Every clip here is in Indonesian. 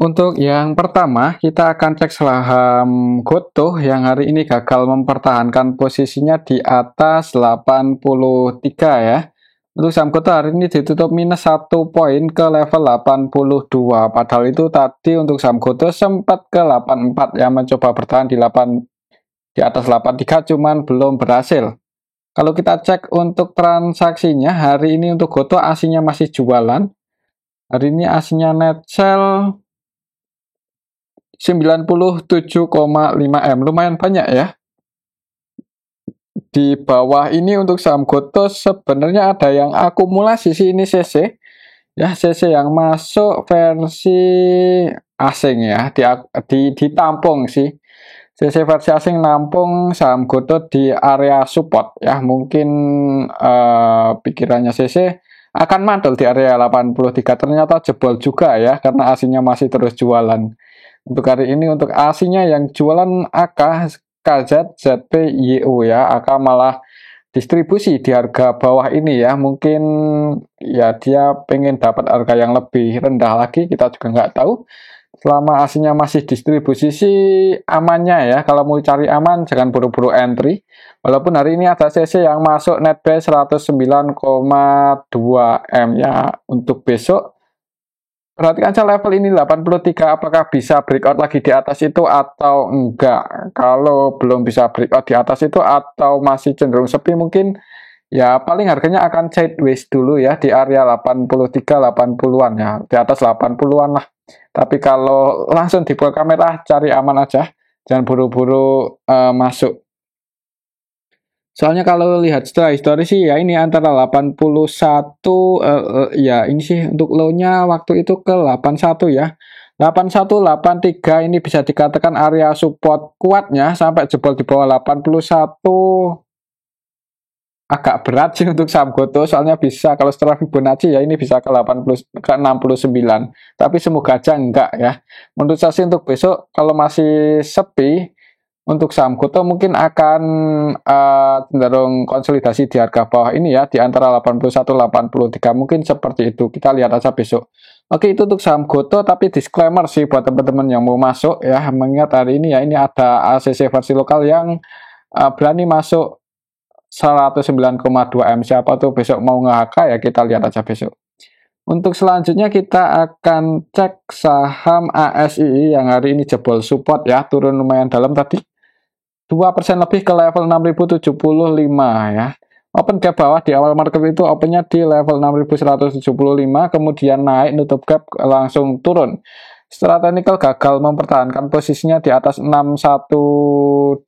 Untuk yang pertama, kita akan cek saham Gotoh yang hari ini gagal mempertahankan posisinya di atas 83 ya. Untuk saham Gotoh hari ini ditutup minus 1 poin ke level 82. Padahal itu tadi untuk saham Gotoh sempat ke 84 ya, mencoba bertahan di atas 83 cuman belum berhasil. Kalau kita cek untuk transaksinya hari ini untuk Gotoh aslinya masih jualan. Hari ini aslinya net sell 97,5 M, lumayan banyak ya. Di bawah ini untuk saham Gotoh sebenarnya ada yang akumulasi sih, ini CC ya, CC yang masuk versi asing ya, ditampung sih. CC versi asing nampung saham Gotoh di area support ya, mungkin pikirannya CC akan mantul di area 83, ternyata jebol juga ya karena aslinya masih terus jualan. Untuk hari ini untuk aslinya yang jualan AK KZ ZP YU ya, AK malah distribusi di harga bawah ini ya, mungkin ya dia pengen dapat harga yang lebih rendah lagi, kita juga nggak tahu. Selama aslinya masih distribusi sih amannya ya, kalau mau cari aman jangan buru-buru entry. Walaupun hari ini ada CC yang masuk net buy 109,2 M ya. Untuk besok perhatikan saja level ini 83, apakah bisa breakout lagi di atas itu atau enggak. Kalau belum bisa breakout di atas itu atau masih cenderung sepi, mungkin ya paling harganya akan sideways dulu ya di area 83-80-an ya, di atas 80-an lah. Tapi kalau langsung dibuka kamera cari aman aja, jangan buru-buru masuk. Soalnya kalau lihat setelah histori sih ya ini antara 81 ya ini sih untuk low-nya waktu itu ke 81 ya. 81 83 ini bisa dikatakan area support kuatnya sampai jebol di bawah 81. Agak berat sih untuk saham Gotoh, soalnya bisa kalau setelah Fibonacci ya ini bisa ke 80 ke 69. Tapi semoga aja enggak ya. Menurut saya sih untuk besok kalau masih sepi untuk saham Gotoh mungkin akan cenderung konsolidasi di harga bawah ini ya, di antara 81-83 mungkin seperti itu. Kita lihat aja besok. Oke, itu untuk saham Gotoh, tapi disclaimer sih buat teman-teman yang mau masuk ya, mengingat hari ini ya ini ada ACC versi lokal yang berani masuk 109,2 M. Siapa tuh besok mau nge-HK ya, kita lihat aja besok. Untuk selanjutnya kita akan cek saham ASII yang hari ini jebol support ya, turun lumayan dalam tadi. 2% lebih ke level 6075 ya. Open gap bawah di awal market itu opennya di level 6175, kemudian naik nutup gap langsung turun. Secara teknikal gagal mempertahankan posisinya di atas 6125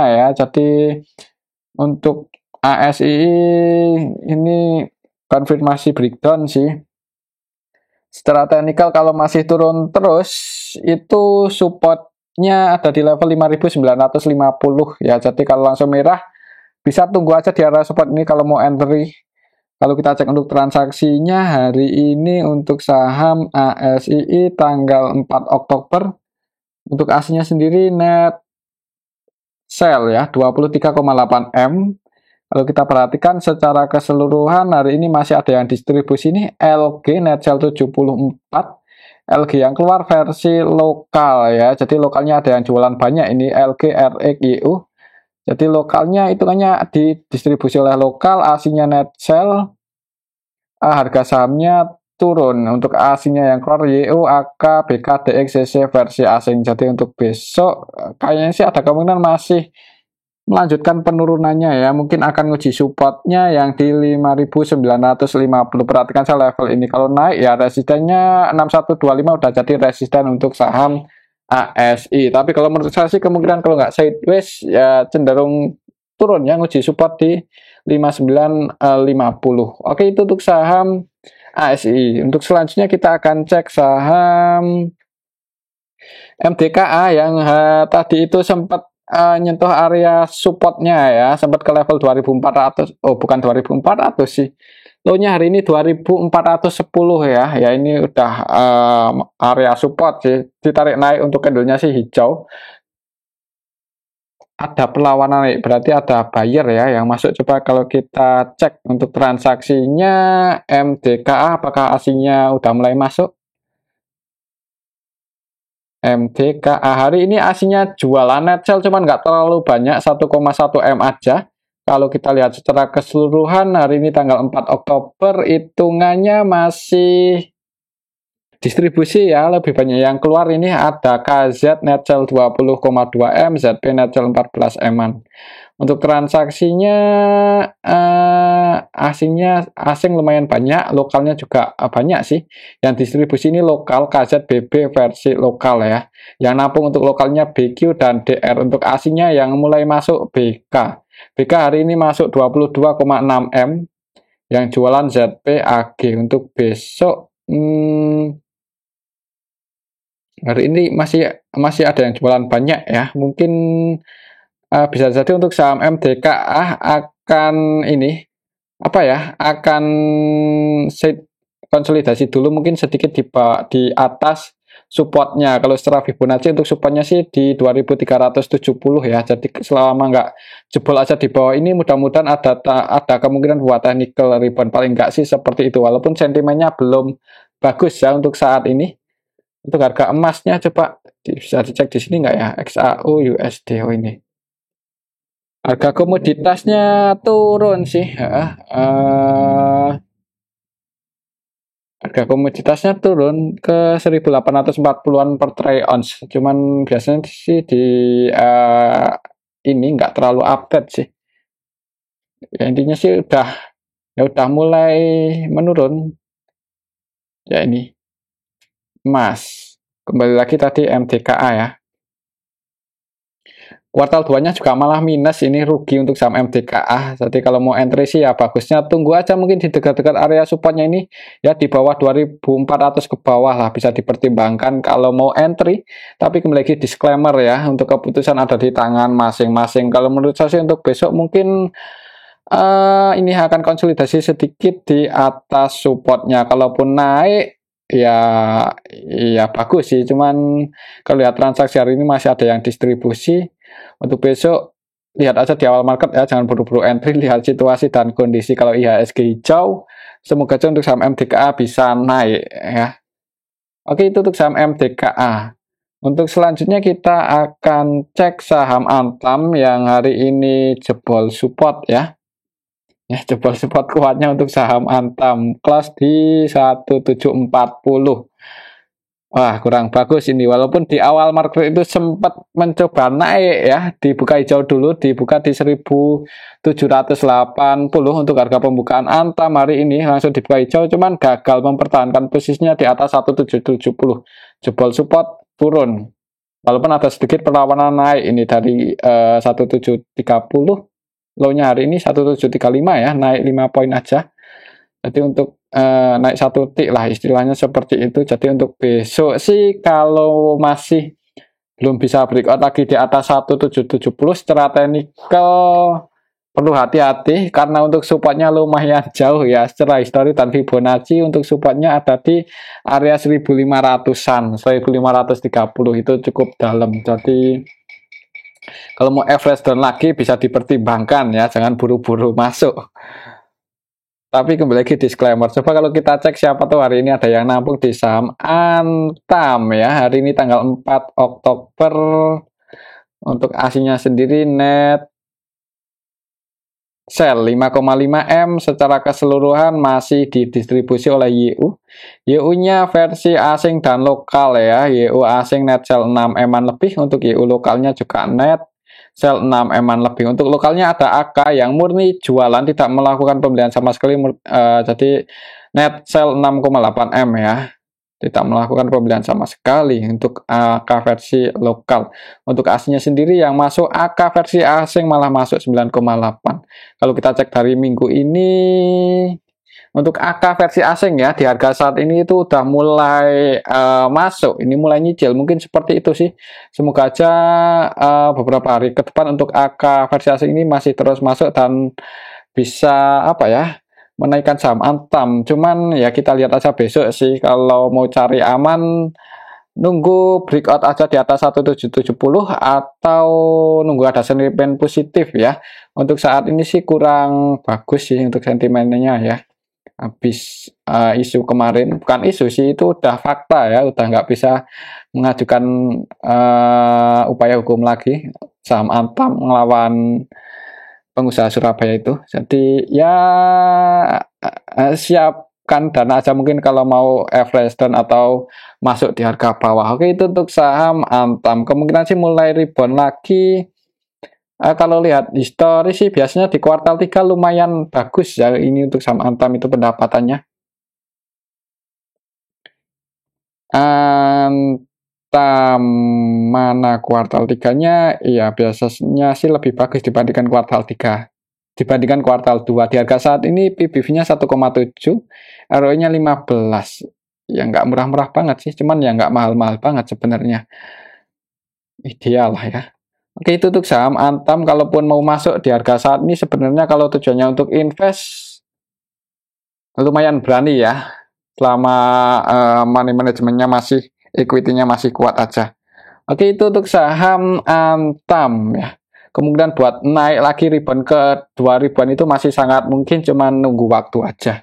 ya. Jadi untuk ASII ini konfirmasi breakdown sih. Secara teknikal kalau masih turun terus itu supportnya ada di level 5950 ya. Jadi kalau langsung merah bisa tunggu aja di area support ini kalau mau entry. Kalau kita cek untuk transaksinya hari ini untuk saham ASII tanggal 4 Oktober untuk aslinya sendiri net sell ya 23,8 M. Kalau kita perhatikan secara keseluruhan hari ini masih ada yang distribusi ini LG net sell 74, LG yang keluar versi lokal ya. Jadi lokalnya ada yang jualan banyak ini LG RX YU. Jadi lokalnya itu hanya didistribusi oleh lokal, aslinya net sell, harga sahamnya turun. Untuk aslinya yang keluar YU, AK, BK, DX, CC versi asing. Jadi untuk besok kayaknya sih ada kemungkinan masih melanjutkan penurunannya ya, mungkin akan nguji supportnya yang di 5950. Perhatikan saya level ini, kalau naik ya resistennya 6125 udah jadi resisten untuk saham ASI. Tapi kalau menurut saya sih kemungkinan kalau nggak sideways ya cenderung turun ya, nguji support di 5950. Oke, itu untuk saham ASI. Untuk selanjutnya kita akan cek saham MDKA yang tadi itu sempat nyentuh area supportnya ya, sempat ke level 2400. Oh, bukan 2400 sih. Low-nya hari ini 2410 ya. Ya ini udah area support sih. Ditarik naik untuk candlenya sih hijau. Ada perlawanan naik, berarti ada buyer ya yang masuk. Coba kalau kita cek untuk transaksinya MDKA apakah aslinya udah mulai masuk. MDKA hari ini aslinya jualan net sell cuman nggak terlalu banyak, 1,1 M aja. Kalau kita lihat secara keseluruhan hari ini tanggal 4 Oktober hitungannya masih distribusi ya, lebih banyak yang keluar. Ini ada KZ net sell 20,2 M, ZP net sell 14 M-an. Untuk transaksinya asing lumayan banyak, lokalnya juga banyak sih. Yang distribusi ini lokal KZBB versi lokal ya. Yang nabung untuk lokalnya BQ dan DR. Untuk asingnya yang mulai masuk BK. BK hari ini masuk 22,6 M. Yang jualan ZPAG. Untuk besok hari ini masih ada yang jualan banyak ya. Mungkin bisa jadi untuk saham MDKA akan ini apa ya, akan konsolidasi dulu, mungkin sedikit di atas supportnya. Kalau secara Fibonacci untuk supportnya sih di 2370 ya. Jadi selama nggak jebol aja di bawah ini, mudah-mudahan ada kemungkinan buat technical rebound, paling nggak sih seperti itu. Walaupun sentimennya belum bagus ya untuk saat ini. Untuk harga emasnya coba bisa dicek di sini nggak ya, XAU USD ini. Harga komoditasnya turun sih. Harga komoditasnya turun ke 1840-an per troy ounce. Cuman biasanya sih di ini nggak terlalu update sih. Ya, intinya sih udah mulai menurun. Ya ini emas. Kembali lagi tadi MDKA ya. Kuartal 2-nya juga malah minus, ini rugi untuk saham MDKA. Jadi kalau mau entry sih ya bagusnya tunggu aja mungkin di dekat-dekat area supportnya ini ya, di bawah 2400 ke bawah lah bisa dipertimbangkan kalau mau entry. Tapi kembali lagi disclaimer ya, untuk keputusan ada di tangan masing-masing. Kalau menurut saya sih untuk besok mungkin ini akan konsolidasi sedikit di atas supportnya. Kalaupun naik ya bagus sih, cuman kalau lihat transaksi hari ini masih ada yang distribusi. Untuk besok lihat aja di awal market ya, jangan buru-buru entry, lihat situasi dan kondisi. Kalau IHSG hijau, semoga aja untuk saham MDKA bisa naik ya. Oke, itu untuk saham MDKA. Untuk selanjutnya kita akan cek saham Antam yang hari ini jebol support ya. Ya, jebol support kuatnya untuk saham Antam, close di 1740. Wah, kurang bagus ini. Walaupun di awal market itu sempat mencoba naik ya, dibuka hijau dulu, dibuka di 1780 untuk harga pembukaan Antam hari ini, langsung dibuka hijau, cuman gagal mempertahankan posisinya di atas 1770. Jebol support turun. Walaupun ada sedikit perlawanan naik ini dari 1730, low-nya hari ini 1735 ya, naik 5 poin aja. Jadi untuk naik 1 tick lah istilahnya seperti itu. Jadi untuk besok sih kalau masih belum bisa breakout lagi di atas 1770 secara teknikal perlu hati-hati karena untuk supportnya lumayan jauh ya secara histori dan Fibonacci. Untuk supportnya ada di area 1500-an, 1530 itu cukup dalam. Jadi kalau mau average down lagi bisa dipertimbangkan ya, jangan buru-buru masuk. Tapi kembali lagi disclaimer, coba kalau kita cek siapa tuh hari ini ada yang nampung di saham Antam ya. Hari ini tanggal 4 Oktober. Untuk aslinya sendiri net sell 5,5 M secara keseluruhan masih didistribusi oleh YU. YU-nya versi asing dan lokal ya. YU asing net sell 6 M-an lebih, untuk YU lokalnya juga net sell 6 M-an lebih. Untuk lokalnya ada AK yang murni jualan, tidak melakukan pembelian sama sekali. Jadi net sell 6,8 M ya. Tidak melakukan pembelian sama sekali untuk AK versi lokal. Untuk aslinya sendiri yang masuk AK versi asing malah masuk 9,8. Kalau kita cek dari minggu ini, untuk AK versi asing ya, di harga saat ini itu udah mulai masuk, ini mulai nyicil, mungkin seperti itu sih. Semoga aja beberapa hari ke depan untuk AK versi asing ini masih terus masuk dan bisa apa ya, menaikkan saham Antam. Cuman ya kita lihat aja besok sih, kalau mau cari aman nunggu breakout aja di atas 1770 atau nunggu ada sentimen positif ya. Untuk saat ini sih kurang bagus sih untuk sentimennya ya. habis isu kemarin, bukan isu sih, itu udah fakta ya, udah nggak bisa mengajukan upaya hukum lagi, saham Antam ngelawan pengusaha Surabaya itu. Jadi ya siapkan dana aja mungkin kalau mau average down atau masuk di harga bawah. Oke, itu untuk saham Antam. Kemungkinan sih mulai rebound lagi. Kalau lihat histori sih biasanya di kuartal 3 lumayan bagus ya ini untuk saham Antam itu pendapatannya. Antam mana kuartal 3-nya? Iya, biasanya sih lebih bagus dibandingkan kuartal 3. Dibandingkan kuartal 2. Di harga saat ini PBV-nya 1,7, ROE-nya 15. Ya nggak murah-murah banget sih, cuman ya nggak mahal-mahal banget sebenarnya. Ideal lah ya. Oke, itu untuk saham Antam. Kalaupun mau masuk di harga saat ini sebenarnya kalau tujuannya untuk invest lumayan berani ya. Selama money manajemennya masih, equity-nya masih kuat aja. Oke, itu untuk saham Antam ya. Kemungkinan buat naik lagi rebound ke 2000-an itu masih sangat mungkin, cuma nunggu waktu aja.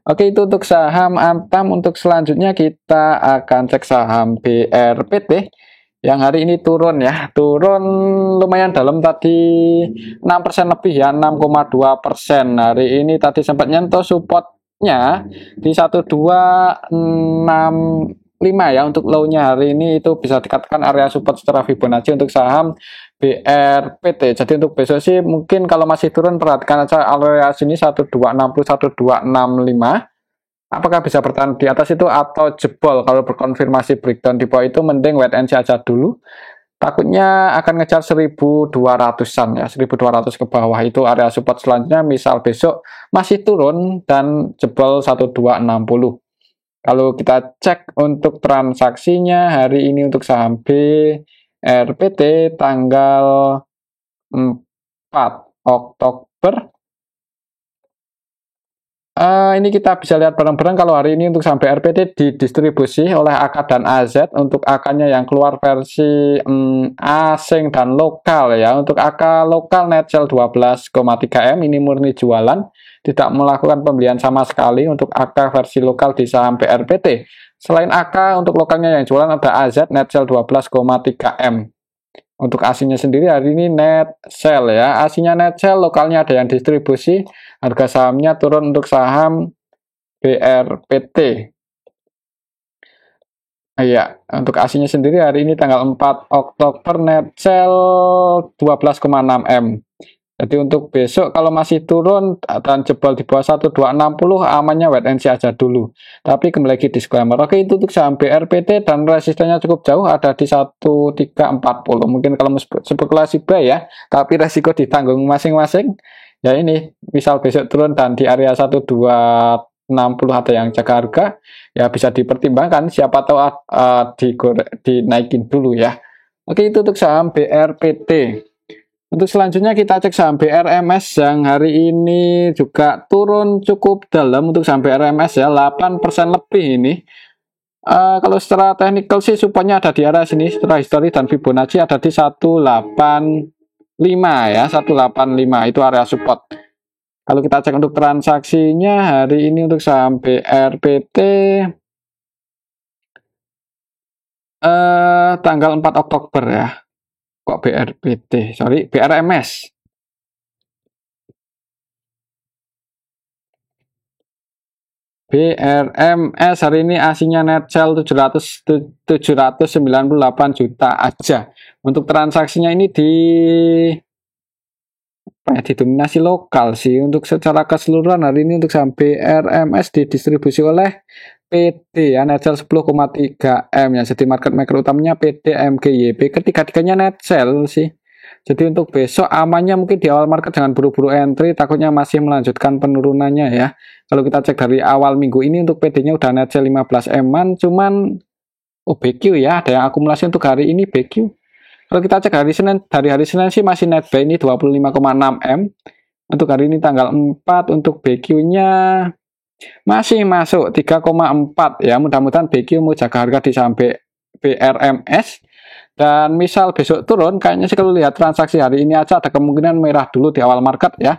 Oke, itu untuk saham Antam. Untuk selanjutnya kita akan cek saham BRPT yang hari ini turun ya. Turun lumayan dalam tadi, 6% lebih ya, 6,2%. Hari ini tadi sempat nyentuh supportnya di 1265 ya. Untuk low-nya hari ini itu bisa dikatakan area support secara Fibonacci untuk saham BRPT. Jadi untuk besok sih mungkin kalau masih turun perhatikan aja area sini 1260 1265. Apakah bisa bertahan di atas itu atau jebol? Kalau berkonfirmasi breakdown di bawah itu mending wait and see aja dulu. Takutnya akan ngejar 1200-an ya, 1200 ke bawah itu area support selanjutnya. Misal besok masih turun dan jebol 1260. Kalau kita cek untuk transaksinya hari ini untuk saham BRPT tanggal 4 Oktober. Ini kita bisa lihat bareng-bareng kalau hari ini untuk saham BRPT didistribusi oleh AK dan AZ. Untuk AK-nya yang keluar versi asing dan lokal ya. Untuk AK lokal net sell 12,3 M, ini murni jualan, tidak melakukan pembelian sama sekali untuk AK versi lokal di saham BRPT. Selain AK, untuk lokalnya yang jualan ada AZ net sell 12,3 M. Untuk aslinya sendiri hari ini net sell ya. Aslinya net sell, lokalnya ada yang distribusi. Harga sahamnya turun untuk saham BRPT. Iya, untuk aslinya sendiri hari ini tanggal 4 Oktober net sell 12,6 M. Jadi untuk besok kalau masih turun dan jebol di bawah 1260, amannya wait and see aja dulu. Tapi kembali lagi disclaimer. Oke, itu untuk saham BRPT dan resistennya cukup jauh, ada di 1340. Mungkin kalau spekulasi buy ya, tapi resiko ditanggung masing-masing. Ya ini, misal besok turun dan di area 1260 ada yang jaga harga, ya bisa dipertimbangkan, siapa tahu dinaikin dulu ya. Oke, itu untuk saham BRPT. Untuk selanjutnya kita cek saham BRMS yang hari ini juga turun cukup dalam. Untuk saham BRMS ya 8% lebih ini. Kalau secara teknikal sih supportnya ada di area sini, secara histori dan Fibonacci ada di 185 ya, 185 itu area support. Kalau kita cek untuk transaksinya hari ini untuk saham BRPT tanggal 4 Oktober ya. Kok BRPT? Sorry, BRMS. BRMS hari ini aslinya net sell 798 juta aja. Untuk transaksinya ini didominasi lokal sih. Untuk secara keseluruhan hari ini untuk saham BRMS didistribusi oleh PD ya, net sell 10,3 M ya. Jadi market maker utamanya PD, MGYB, ketiga-tiganya net sell sih. Jadi untuk besok amannya mungkin di awal market jangan buru-buru entry, takutnya masih melanjutkan penurunannya ya. Kalau kita cek dari awal minggu ini untuk PD-nya udah net sell 15 M-an, cuman BQ ya, ada yang akumulasi untuk hari ini BQ. Kalau kita cek hari Senin, dari hari Senin sih masih net buy ini 25,6 M. Untuk hari ini tanggal 4 untuk BQ-nya masih masuk 3,4 ya. Mudah-mudahan BQ mau jaga harga di saham BRMS. Dan misal besok turun, kayaknya sih kalau lihat transaksi hari ini aja ada kemungkinan merah dulu di awal market ya.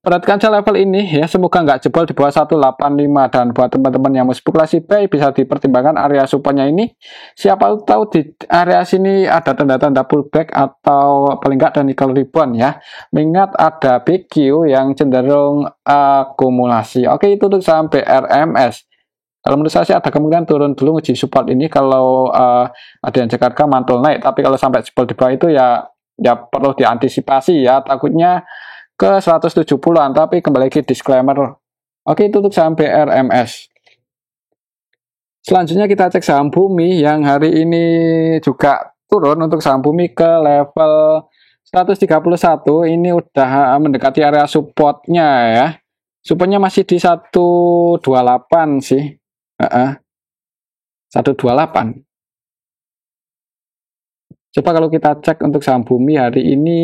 Perhatikan saja level ini ya, semoga nggak jebol di bawah 185. Dan buat teman-teman yang mau spekulasi buy bisa dipertimbangkan area supportnya ini. Siapa tahu di area sini ada tanda-tanda pullback atau paling nggak ada nickel rebound ya. Mengingat ada BQ yang cenderung akumulasi. Oke, itu untuk saham BRMS. Kalau menurut saya sih ada kemungkinan turun dulu uji support ini kalau ada yang jaga harga mantul naik. Tapi kalau sampai jebol di bawah itu ya perlu diantisipasi ya, takutnya ke 170-an, tapi kembali lagi disclaimer. Oke, itu untuk saham BRMS. Selanjutnya kita cek saham Bumi yang hari ini juga turun. Untuk saham Bumi ke level 131, ini udah mendekati area supportnya ya. Supportnya masih di 128 sih. 128. Coba kalau kita cek untuk saham Bumi hari ini,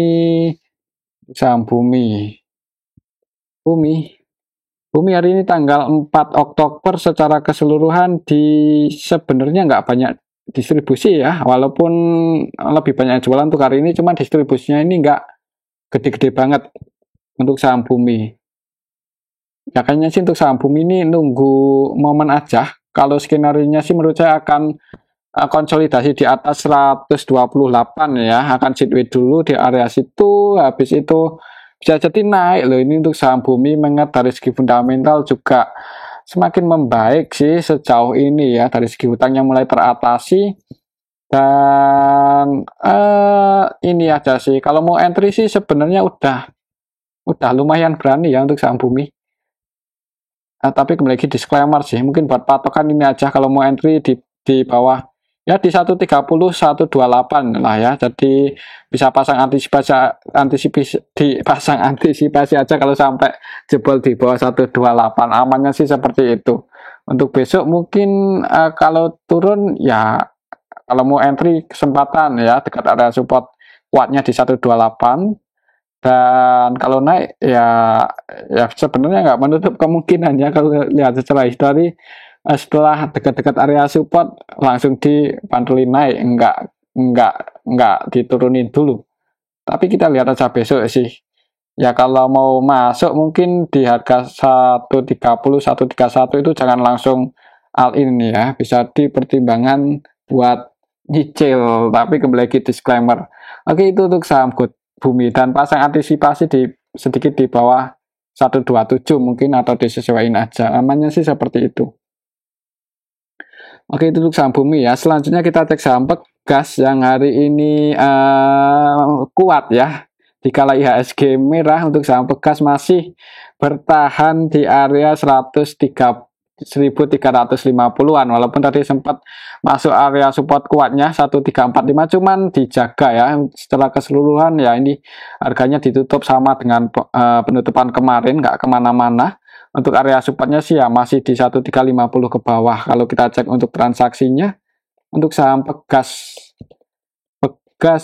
saham Bumi hari ini tanggal 4 Oktober secara keseluruhan sebenarnya nggak banyak distribusi ya, walaupun lebih banyak jualan untuk hari ini, cuman distribusinya ini nggak gede-gede banget untuk saham Bumi. Ya kayaknya sih untuk saham Bumi ini nunggu momen aja. Kalau skenario-nya sih menurut saya akan konsolidasi di atas 128 ya, akan sideways dulu di area situ, habis itu bisa jadi naik loh ini untuk saham Bumi. Mengingat dari segi fundamental juga semakin membaik sih sejauh ini ya, dari segi hutangnya mulai teratasi. Dan ini aja sih, kalau mau entry sih sebenarnya udah lumayan berani ya untuk saham Bumi. Tapi kembali lagi disclaimer sih, mungkin buat patokan ini aja kalau mau entry di bawah ya di 130 128 lah ya. Jadi bisa pasang antisipasi aja kalau sampai jebol di bawah 128. Amannya sih seperti itu. Untuk besok mungkin kalau turun ya, kalau mau entry kesempatan ya dekat area support kuatnya di 128. Dan kalau naik ya sebenarnya nggak menutup kemungkinan ya, kalau lihat secara histori setelah dekat-dekat area support langsung dipantulin naik, enggak diturunin dulu. Tapi kita lihat aja besok sih ya. Kalau mau masuk mungkin di harga 130 131 itu jangan langsung all in ya, bisa dipertimbangkan buat nyicil, tapi kembali lagi disclaimer. Oke, itu untuk saham Bumi, dan pasang antisipasi sedikit di bawah 127 mungkin, atau disesuaikan aja. Amannya sih seperti itu. Oke, itu untuk saham Bumi ya. Selanjutnya kita cek saham Pegas yang hari ini kuat ya. Dikala IHSG merah, untuk saham Pegas masih bertahan di area 1350-an, walaupun tadi sempat masuk area support kuatnya 1345, cuman dijaga ya. Setelah keseluruhan ya ini harganya ditutup sama dengan penutupan kemarin, nggak kemana-mana. Untuk area supportnya sih ya masih di 1350 ke bawah. Kalau kita cek untuk transaksinya, untuk saham Pegas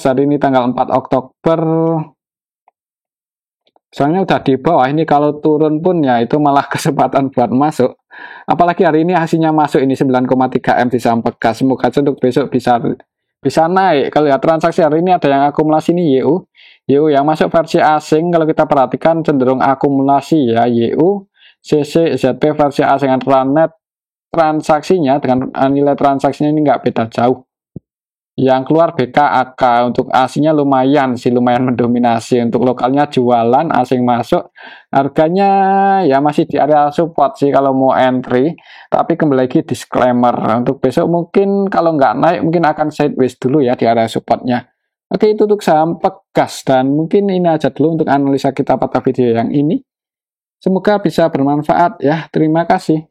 hari ini tanggal 4 Oktober soalnya udah di bawah ini, kalau turun pun ya itu malah kesempatan buat masuk. Apalagi hari ini hasilnya masuk ini 9,3 M di saham Pegas. Semoga aja untuk besok bisa naik. Kalau ya transaksi hari ini ada yang akumulasi ini YU yang masuk versi asing. Kalau kita perhatikan cenderung akumulasi ya, YU, CC, ZP versi asing, Ranet transaksinya dengan nilai transaksinya ini nggak beda jauh. Yang keluar BKAK, untuk asingnya lumayan mendominasi. Untuk lokalnya jualan, asing masuk. Harganya ya masih di area support sih kalau mau entry. Tapi kembali lagi disclaimer, untuk besok mungkin kalau nggak naik mungkin akan sideways dulu ya di area supportnya. Oke, itu untuk saham Pegas, dan mungkin ini aja dulu untuk analisa kita pada video yang ini. Semoga bisa bermanfaat ya. Terima kasih.